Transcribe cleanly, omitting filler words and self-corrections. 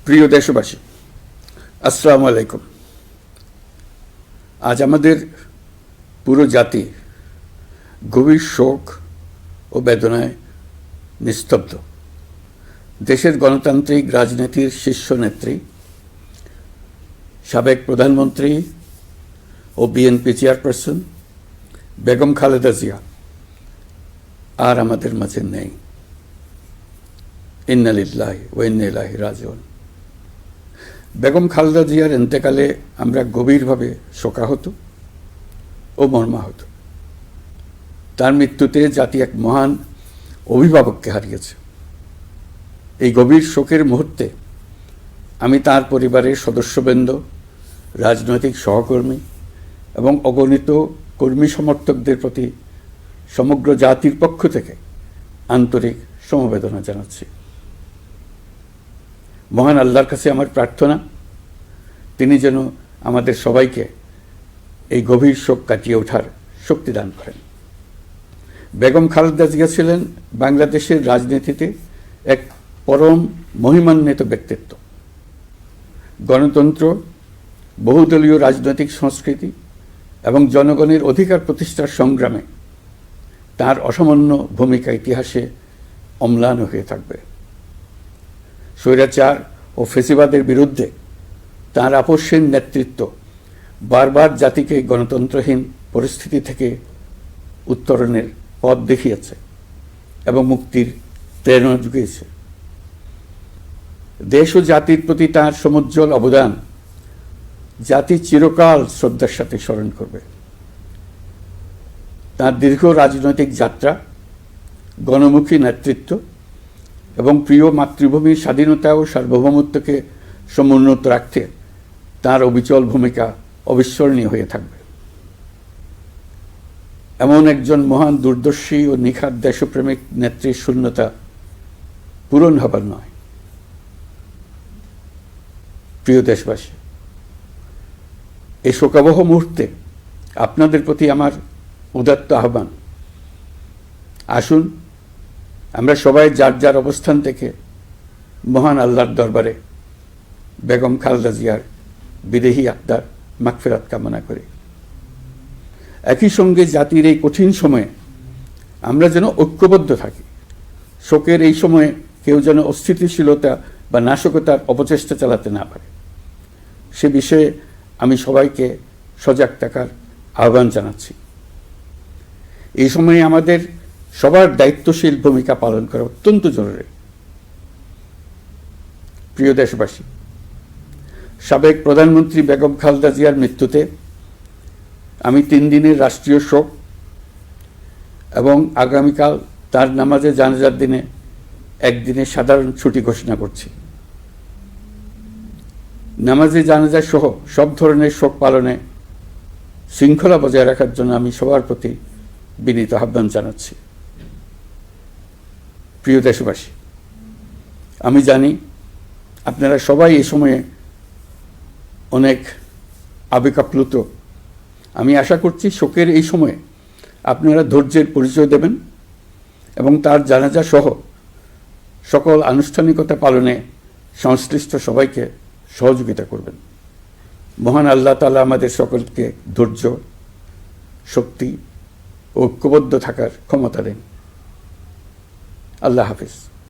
প্রিয় দেশবাসী, আসসালামু আলাইকুম। আজ আমাদের পুরো জাতি গভীর শোক ও বেদনায় নিস্তব্ধ। দেশের গণতান্ত্রিক রাজনীতির শীর্ষ নেত্রী, সাবেক প্রধানমন্ত্রী ও বিএনপি চেয়ারপারসন বেগম খালেদা জিয়া আর আমাদের মাঝে নেই। ইন্না লিল্লাহি ওয়া ইন্না ইলাইহি রাজিউন। বেগম খালেদা জিয়ার ইন্তেকালে আমরা গভীরভাবে শোকাহত ও মর্মাহত। তার মৃত্যুতে জাতি এক মহান অভিভাবককে হারিয়েছে। এই গভীর শোকের মুহূর্তে আমি তার পরিবারের সদস্যবৃন্দ, রাজনৈতিক সহকর্মী এবং অগণিত কর্মী সমর্থকদের প্রতি সমগ্র জাতির পক্ষ থেকে আন্তরিক সমবেদনা জানাচ্ছি। মহান আল্লাহর কাছে আমার প্রার্থনা, তিনি যেন আমাদের সবাইকে এই গভীর শোক কাটিয়ে ওঠার শক্তি দান করেন। বেগম খালেদা জিয়া ছিলেন বাংলাদেশের রাজনীতিতে এক পরম মহিমান্বিত ব্যক্তিত্ব। গণতন্ত্র, বহুদলীয় রাজনৈতিক সংস্কৃতি এবং জনগণের অধিকার প্রতিষ্ঠার সংগ্রামে তার অসামান্য ভূমিকা ইতিহাসে অম্লান হয়ে থাকবে। স্বৈরাচার ও ফেসিবাদের বিরুদ্ধে তাঁর আপসহীন নেতৃত্ব বারবার জাতিকে গণতন্ত্রহীন পরিস্থিতি থেকে উত্তরণের পথ দেখিয়েছে এবং মুক্তির প্রেরণা জুগিয়েছে। দেশ ও জাতির প্রতি তাঁর সমুজ্জ্বল অবদান জাতি চিরকাল শ্রদ্ধার সাথে স্মরণ করবে। তাঁর দীর্ঘ রাজনৈতিক যাত্রা, গণমুখী নেতৃত্ব এবং প্রিয় মাতৃভূমির স্বাধীনতা ও সার্বভৌমত্বকে সমুন্নত রাখতে তাঁর অবিচল ভূমিকা অবিস্মরণীয় হয়ে থাকবে। এমন একজন মহান দূরদর্শী ও নিখাদ দেশপ্রেমিক নেত্রীর শূন্যতা পূরণ হবার নয়। প্রিয় দেশবাসী, এই শোকাবহ মুহূর্তে আপনাদের প্রতি আমার উদাত্ত আহ্বান, আসুন আমরা সবাই যার যার অবস্থান থেকে মহান আল্লাহর দরবারে বেগম খালেদা জিয়ার বিদেহী আত্মার মাগফিরাত কামনা করি। একই সঙ্গে জাতির এই কঠিন সময়ে আমরা যেন ঐক্যবদ্ধ থাকি। শোকের এই সময়ে কেউ যেন অস্থিতিশীলতা বা নাশকতার অপচেষ্টা চালাতে না পারে, সে বিষয়ে আমি সবাইকে সজাগ থাকার আহ্বান জানাচ্ছি। এই সময়ে আমাদের সবার দায়িত্বশীল ভূমিকা পালন করা অত্যন্ত জরুরি। প্রিয় দেশবাসী, সাবেক প্রধানমন্ত্রী বেগম খালেদা জিয়ার মৃত্যুতে আমি 3 দিনের রাষ্ট্রীয় শোক এবং আগামীকাল তার নামাজে জানাজার দিনে একদিনের সাধারণ ছুটি ঘোষণা করছি। নামাজে জানাজা সহ সব ধরনের শোক পালনে শৃঙ্খলা বজায় রাখার জন্য আমি সবার প্রতি বিনীত আহ্বান জানাচ্ছি। প্রিয় দেশবাসী, আমি জানি আপনারা সবাই এই সময়ে অনেক আবেগাপ্লুত। আমি আশা করছি শোকের এই সময়ে আপনারা ধৈর্যের পরিচয় দেবেন এবং তার জানাজা সহ সকল আনুষ্ঠানিকতা পালনে সংশ্লিষ্ট সবাইকে সহযোগিতা করবেন। মহান আল্লাহ তাআলা আমাদের সকলকে ধৈর্য, শক্তি ও ঐক্যবদ্ধ থাকার ক্ষমতা দেন। আল্লাহ হাফেজ।